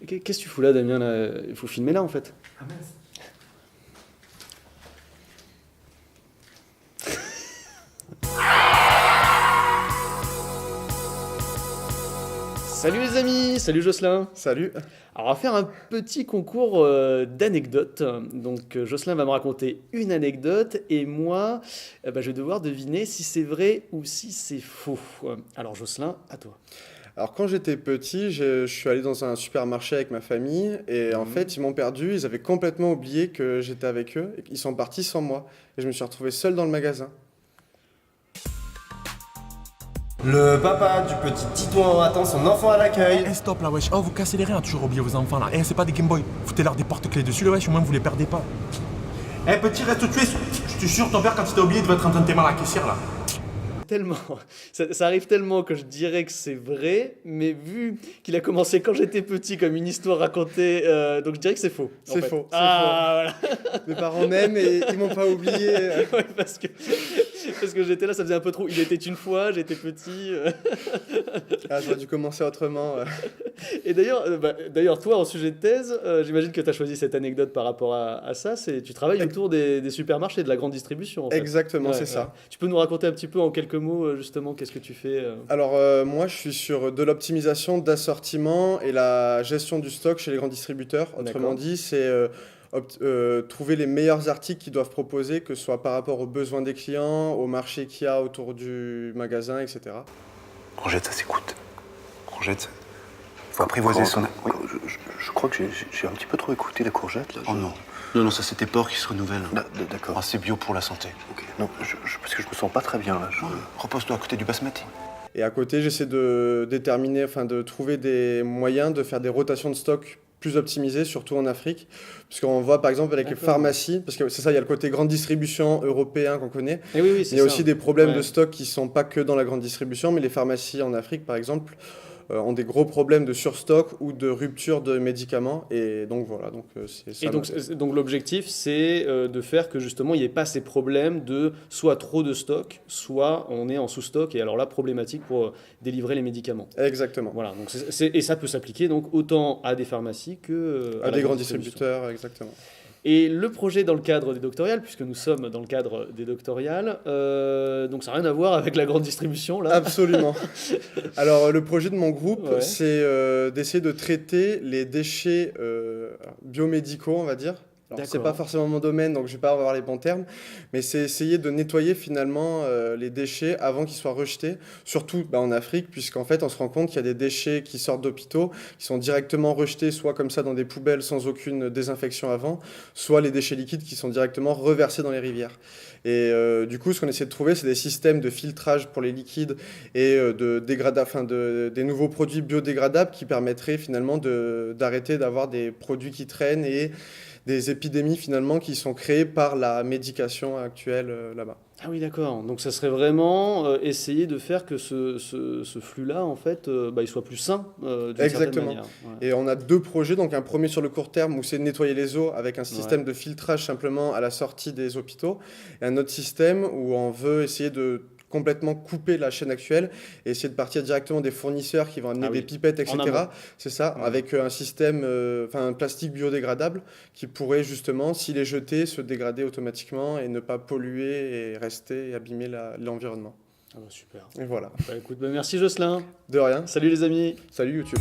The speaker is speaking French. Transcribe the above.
Qu'est-ce que tu fous là, Damien là? Il faut filmer là en fait. Ah mince. Salut les amis, salut Jocelyn. Salut. Alors on va faire un petit concours d'anecdotes. Donc Jocelyn va me raconter une anecdote et moi je vais devoir deviner si c'est vrai ou si c'est faux. Alors Jocelyn, à toi. Alors quand j'étais petit, je suis allé dans un supermarché avec ma famille et en fait ils m'ont perdu, ils avaient complètement oublié que j'étais avec eux, et ils sont partis sans moi et je me suis retrouvé seul dans le magasin. Le papa du petit Titouan attend son enfant à l'accueil. Eh stop là wesh, oh vous cassez les reins, toujours oublier vos enfants là. Eh c'est pas des Game Boy, foutez-leur des porte-clés dessus le wesh, au moins vous les perdez pas. Eh petit reste où tu es, je te jure ton père quand il t'a oublié il devait être en train de t'aimer à la caissière là. Tellement, ça arrive tellement que je dirais que c'est vrai, mais vu qu'il a commencé quand j'étais petit comme une histoire racontée, donc je dirais que c'est faux. En C'est fait. faux, c'est Ah, Mes parents m'aiment et ils m'ont pas oublié. voilà. Ouais, parce que j'étais là, ça faisait un peu trop. Il était une fois, j'étais petit. Ah, j'aurais dû commencer autrement. Et d'ailleurs, toi, en sujet de thèse, j'imagine que tu as choisi cette anecdote par rapport à ça. Tu travailles autour des supermarchés, de la grande distribution. En fait. Exactement, Ouais, c'est ouais. ça. Tu peux nous raconter un petit peu en quelques mots, justement, qu'est-ce que tu fais Alors moi je suis sur de l'optimisation d'assortiment et la gestion du stock chez les grands distributeurs. Autrement D'accord. dit, c'est trouver les meilleurs articles qu'ils doivent proposer, que ce soit par rapport aux besoins des clients, au marché qu'il y a autour du magasin, etc. Rangette, ça s'écoute. Rangette, faut apprivoiser son... Oui. Je crois que j'ai un petit peu trop écouté la courgette là. Oh non. Non, ça c'est tes porcs qui se renouvellent. D'accord. Ah, c'est bio pour la santé. Ok. Non, parce que je me sens pas très bien là. Repose-toi à côté du basmati. Et à côté, j'essaie de déterminer, enfin de trouver des moyens de faire des rotations de stock plus optimisées, surtout en Afrique. Puisqu'on voit par exemple avec les D'accord. pharmacies, parce que c'est ça, il y a le côté grande distribution européen qu'on connaît. Eh oui, c'est Il y a ça. aussi des problèmes Ouais. de stock qui sont pas que dans la grande distribution, mais les pharmacies en Afrique, par exemple, ont des gros problèmes de surstock ou de rupture de médicaments. Et donc voilà, donc c'est ça. Et donc l'objectif, c'est de faire que justement il n'y ait pas ces problèmes de soit trop de stock, soit on est en sous-stock, et alors là, problématique pour délivrer les médicaments. Exactement. Voilà, donc et ça peut s'appliquer donc autant à des pharmacies que À la des grands grande distribution. distributeurs, exactement. Et le projet dans le cadre des doctorales, puisque nous sommes dans le cadre des doctorales, donc ça n'a rien à voir avec la grande distribution là. Absolument. Alors, le projet de mon groupe, Ouais. c'est d'essayer de traiter les déchets biomédicaux, on va dire. Alors, c'est D'accord. pas forcément mon domaine, donc je vais pas avoir les bons termes, mais c'est essayer de nettoyer finalement les déchets avant qu'ils soient rejetés, surtout en Afrique, puisqu'en fait on se rend compte qu'il y a des déchets qui sortent d'hôpitaux, qui sont directement rejetés, soit comme ça dans des poubelles sans aucune désinfection avant, soit les déchets liquides qui sont directement reversés dans les rivières. Et du coup, ce qu'on essaie de trouver, c'est des systèmes de filtrage pour les liquides et des nouveaux produits biodégradables qui permettraient finalement d'arrêter d'avoir des produits qui traînent et des épidémies finalement qui sont créées par la médication actuelle là-bas. Ah oui, d'accord. Donc ça serait vraiment essayer de faire que ce flux-là, en fait, il soit plus sain d'une certaine Exactement. manière. Ouais. Et on a deux projets, donc un premier sur le court terme où c'est de nettoyer les eaux avec un système de filtrage simplement à la sortie des hôpitaux, et un autre système où on veut essayer de complètement couper la chaîne actuelle et essayer de partir directement des fournisseurs qui vont amener Ah oui. des pipettes, En etc. amont. C'est ça, Ouais. avec un système, un plastique biodégradable qui pourrait justement, s'il est jeté, se dégrader automatiquement et ne pas polluer et rester et abîmer l'environnement. Ah bah, super. Et voilà. Bah, écoute, merci Jocelyn. De rien. Salut les amis. Salut YouTube.